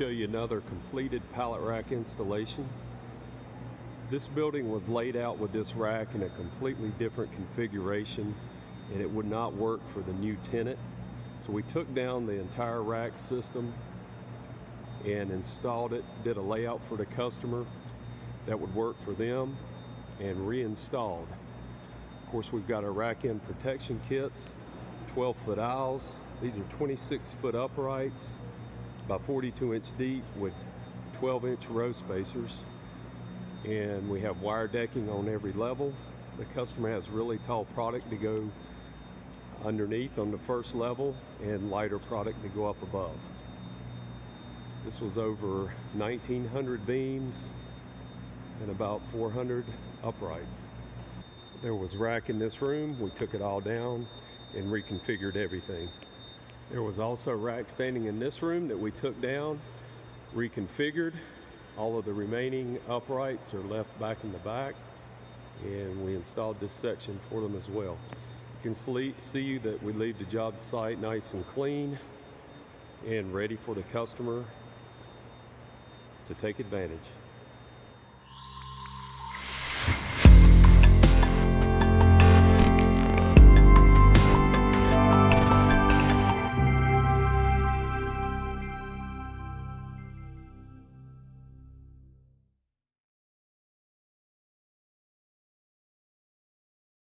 show you another completed pallet rack installation. This building was laid out with this rack in a completely different configuration, and it would not work for the new tenant. So we took down the entire rack system and installed it, did a layout for the customer that would work for them, and reinstalled. Of course, we've got our rack end protection kits, 12-foot aisles. These are 26-foot uprights by 42-inch deep with 12-inch row spacers. And we have wire decking on every level. The customer has really tall product to go underneath on the first level and lighter product to go up above. This was over 1,900 beams and about 400 uprights. There was rack in this room. We took it all down and reconfigured everything. There was also a rack standing in this room that we took down, reconfigured. All of the remaining uprights are left back in the back, and we installed this section for them as well. You can see that we leave the job site nice and clean and ready for the customer to take advantage.